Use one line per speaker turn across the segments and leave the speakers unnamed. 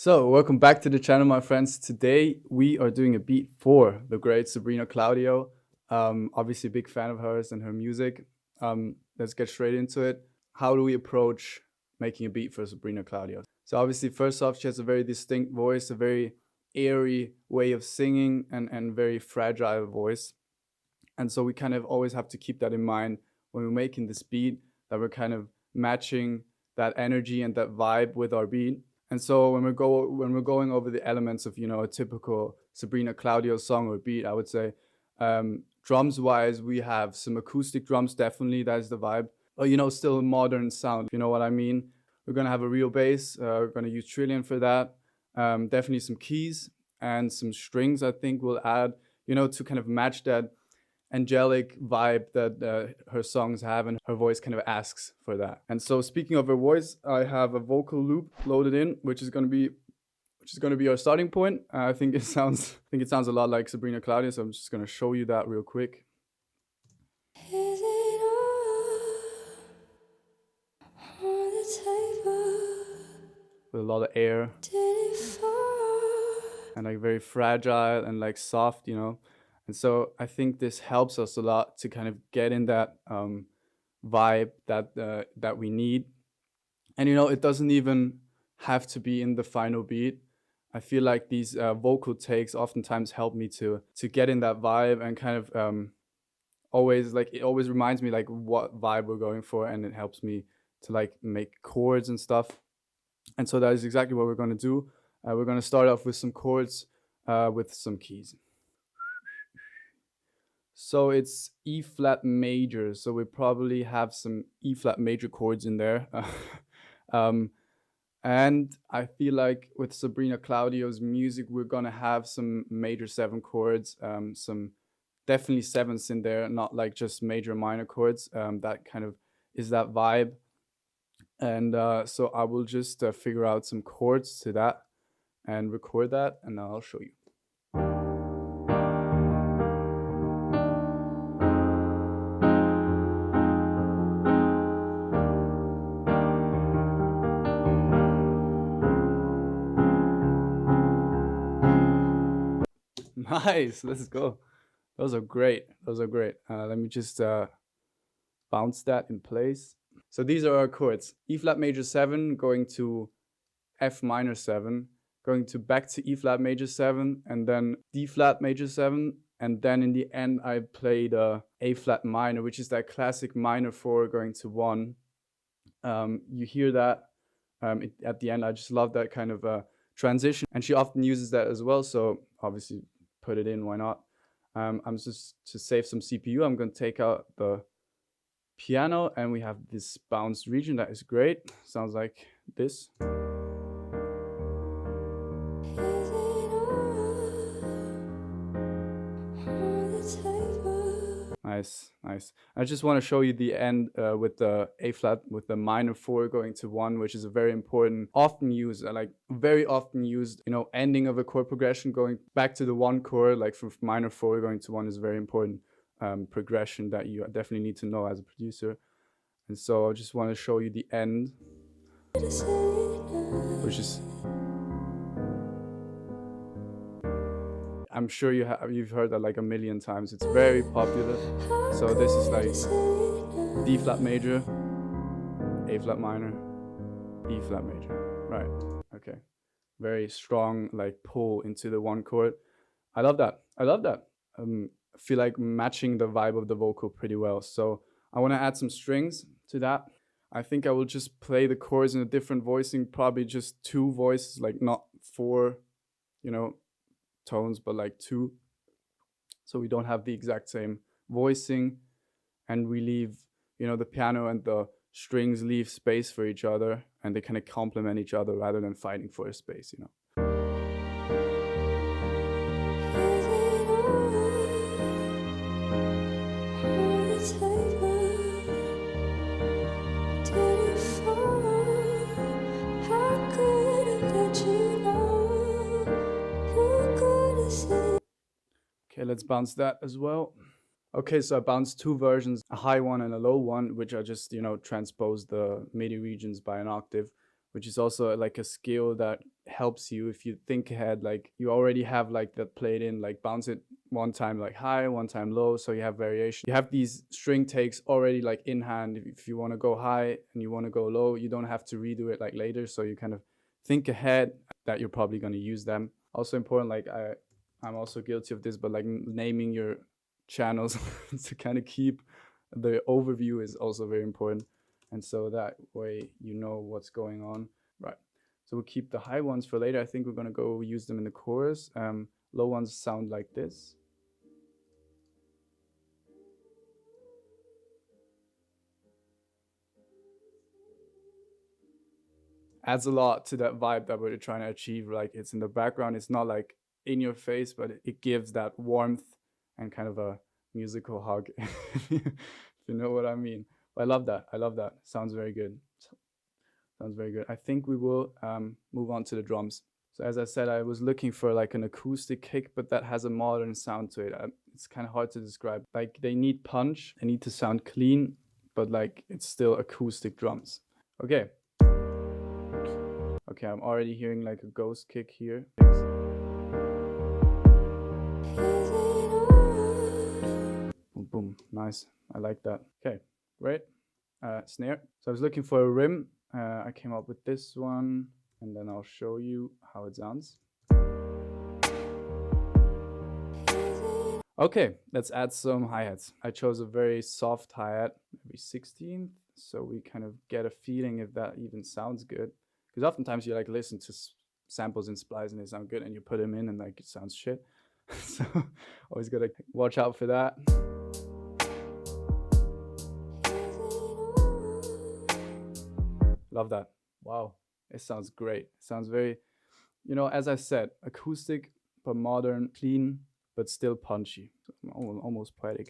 So, welcome back to the channel, my friends. Today we are doing a beat for the great Sabrina Claudio. Obviously, a big fan of hers and her music. Let's get straight into it. How do we approach making a beat for Sabrina Claudio? So, obviously, first off, she has a very distinct voice, a very airy way of singing, and very fragile voice. And so, we kind of always have to keep that in mind when we're making this beat, that we're kind of matching that energy and that vibe with our beat. And so when we're going over the elements of a typical Sabrina Claudio song or beat, I would say drums wise we have some acoustic drums, definitely that's the vibe, but still a modern sound, you know what I mean. We're gonna have a real bass, we're gonna use trillion for that, definitely some keys and some strings. I think we'll add to kind of match that angelic vibe that her songs have, and her voice kind of asks for that. And so speaking of her voice, I have a vocal loop loaded in, which is going to be our starting point. I think it sounds a lot like Sabrina Claudio, so I'm just going to show you that real quick. With a lot of air and like very fragile and like soft, And so I think this helps us a lot to kind of get in that vibe that we need. And it doesn't even have to be in the final beat. I feel like these vocal takes oftentimes help me to get in that vibe, and kind of it always reminds me like what vibe we're going for, and it helps me to like make chords and stuff. And so that is exactly what we're going to do. We're going to start off with some chords with some keys. So it's E flat major, so we probably have some E flat major chords in there. And I feel like with Sabrina Claudio's music, we're gonna have some major 7 chords, some definitely 7s in there, not like just major minor chords. That kind of is that vibe. And so I will just figure out some chords to that and record that, and I'll show you. Nice, let's go. Those are great. Let me just bounce that in place. So these are our chords: E flat major 7 going to F minor 7, going to back to E flat major 7, and then D flat major 7, and then in the end I played A flat minor, which is that classic minor 4 going to 1. You hear that at the end. I just love that kind of transition, and she often uses that as well, so obviously put it in, why not. I'm just to save some CPU, I'm going to take out the piano, and we have this bounced region that is great. Sounds like this. Nice. I just want to show you the end with the A flat with the minor 4 going to 1, which is a very important, often used, very often used, ending of a chord progression. Going back to the 1 chord, like from minor 4 going to 1, is a very important progression that you definitely need to know as a producer. And so I just want to show you the end, which is, I'm sure you've heard that like a million times. It's very popular. So this is like D flat major, A flat minor, E flat major. Right. Okay. Very strong like pull into the 1 chord. I love that. I feel like matching the vibe of the vocal pretty well. So I want to add some strings to that. I think I will just play the chords in a different voicing, probably just 2 voices, like not 4, tones, but like 2, so we don't have the exact same voicing, and we leave the piano and the strings leave space for each other, and they kind of complement each other rather than fighting for a space. Okay, let's bounce that as well. Okay, so I bounced 2 versions, a high one and a low one, which I just, transpose the MIDI regions by an octave, which is also like a skill that helps you if you think ahead. Like you already have like that played in, like bounce it one time like high, one time low, so you have variation. You have these string takes already like in hand. If you want to go high and you want to go low, you don't have to redo it like later, so you kind of think ahead that you're probably going to use them. Also important, like I'm also guilty of this, but like naming your channels to kind of keep the overview is also very important, and so that way you know what's going on. Right, so we'll keep the high ones for later. I think we're going to go use them in the chorus. Low ones sound like this. Adds a lot to that vibe that we're trying to achieve. Like it's in the background, it's not like in your face, but it gives that warmth and kind of a musical hug, if you know what I mean. But I love that. I love that. Sounds very good. Sounds very good. I think we will move on to the drums. So as I said, I was looking for like an acoustic kick, but that has a modern sound to it. It's kind of hard to describe. Like they need punch, they need to sound clean, but like it's still acoustic drums. Okay. Okay, I'm already hearing like a ghost kick here. Boom, boom, nice. I like that. Okay, great. Snare. So I was looking for a rim. I came up with this one, and then I'll show you how it sounds. Okay, let's add some hi-hats. I chose a very soft hi-hat, maybe 16th, so we kind of get a feeling if that even sounds good. Because oftentimes you like listen to samples and splice and they sound good, and you put them in and like it sounds shit. So always gotta watch out for that. Love that. Wow, it sounds great. It sounds very, you know, as I said, acoustic but modern, clean but still punchy, almost poetic.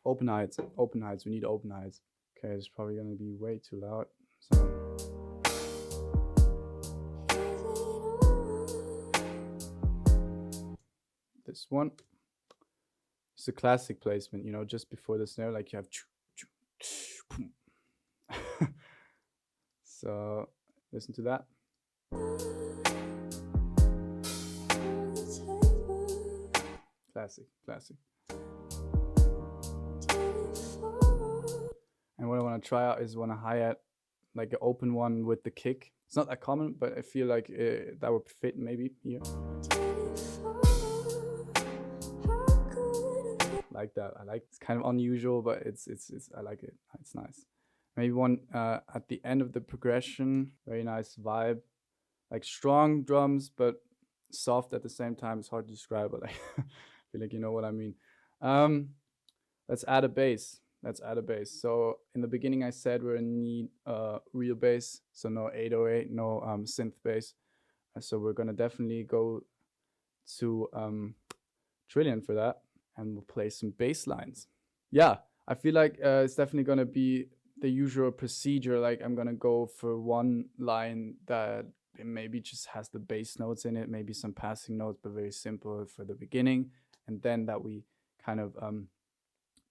Open heights, open heights. We need open heights. Okay, it's probably gonna be way too loud. So this one, it's a classic placement, you know, just before the snare, like you have. So listen to that. Classic, classic. And what I want to try out is one hi-hat, like an open one with the kick. It's not that common, but I feel like that would fit maybe here. Like that. I like. It's kind of unusual, but it's I like it. It's nice. Maybe one at the end of the progression. Very nice vibe. Like strong drums, but soft at the same time. It's hard to describe, but like, I feel like you know what I mean. Let's add a bass. Let's add a bass. So in the beginning I said we're in need real bass, so no 808, no synth bass. So we're gonna definitely go to Trillion for that, and we'll play some bass lines. Yeah, I feel like it's definitely gonna be the usual procedure. Like I'm gonna go for one line that maybe just has the bass notes in it, maybe some passing notes, but very simple for the beginning, and then that we kind of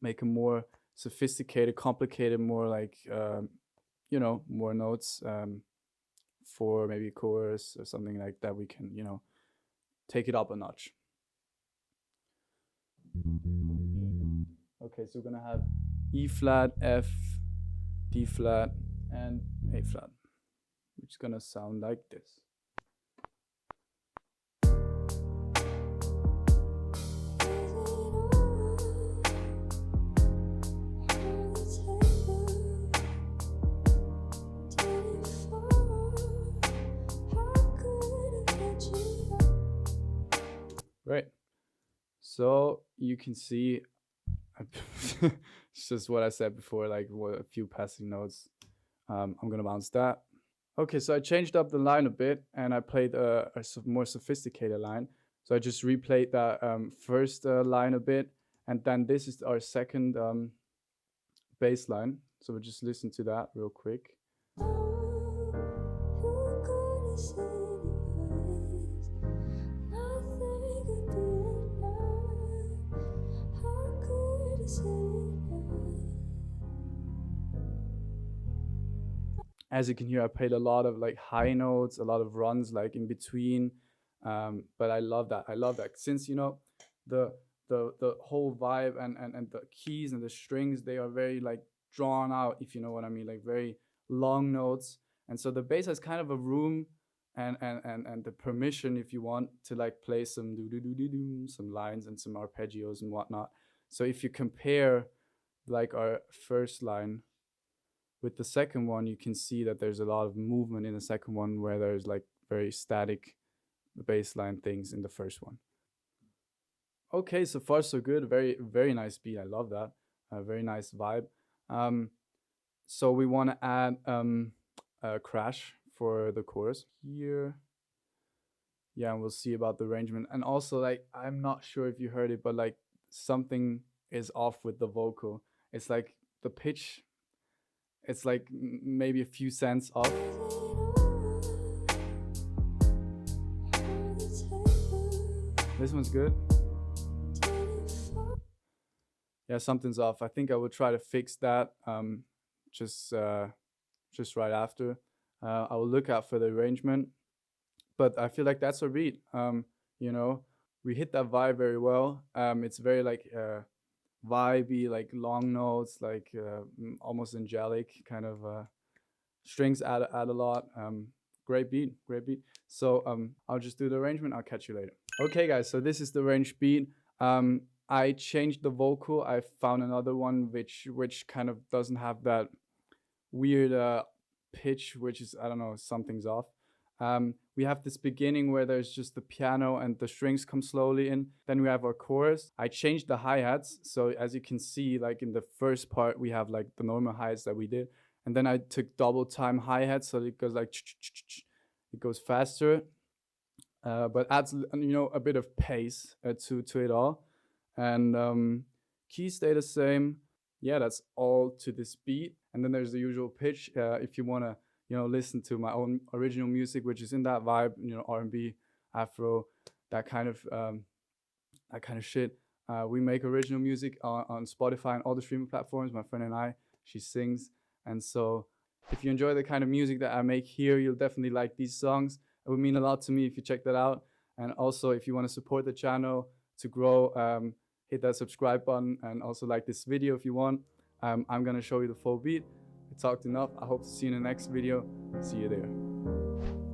make a more sophisticated, complicated, more like you know, more notes for maybe a chorus or something like that. We can, you know, take it up a notch. Okay, so we're gonna have E flat, F, D flat, and A flat, which is gonna sound like this. Right. So you can see it's just what I said before, like a few passing notes. I'm gonna bounce that. Okay, so I changed up the line a bit and I played a more sophisticated line. So I just replayed that first line a bit, and then this is our second bass line. So we'll just listen to that real quick. As you can hear, I played a lot of like high notes, a lot of runs like in between. But I love that. I love that since, you know, the the whole vibe and the keys and the strings, they are very like drawn out, if you know what I mean, like very long notes. And so the bass has kind of a room and the permission, if you want, to like play some do do do do do, some lines and some arpeggios and whatnot. So if you compare like our first line with the second one, you can see that there's a lot of movement in the second one, where there's like very static bass line things in the first one. Okay, so far so good. Very, very nice beat. I love that. Very nice vibe. So we want to add a crash for the chorus here. Yeah, and we'll see about the arrangement. And also, like, I'm not sure if you heard it, but like something is off with the vocal. It's like the pitch, it's like maybe a few cents off. This one's good. Yeah, something's off. I think I will try to fix that just right after. I will look out for the arrangement, but I feel like that's a beat. You know, we hit that vibe very well. It's very like vibey, like long notes, like almost angelic kind of strings add a lot. Great beat, great beat. So I'll just do the arrangement. I'll catch you later. Okay, guys. So this is the arranged beat. I changed the vocal. I found another one which kind of doesn't have that weird pitch, which is, I don't know, something's off. We have this beginning where there's just the piano and the strings come slowly in. Then we have our chorus. I changed the hi-hats. So as you can see, like in the first part, we have like the normal hi-hats that we did. And then I took double time hi-hats, so it goes like, it goes faster, but adds, you know, a bit of pace to it all. And keys stay the same. Yeah, that's all to this beat. And then there's the usual pitch. If you want to, you know, listen to my own original music, which is in that vibe, you know, R&B, Afro, that kind of shit. We make original music on Spotify and all the streaming platforms. My friend and I, she sings. And so if you enjoy the kind of music that I make here, you'll definitely like these songs. It would mean a lot to me if you check that out. And also, if you want to support the channel to grow, hit that subscribe button and also like this video if you want. I'm gonna show you the full beat. I talked enough. I hope to see you in the next video. See you there.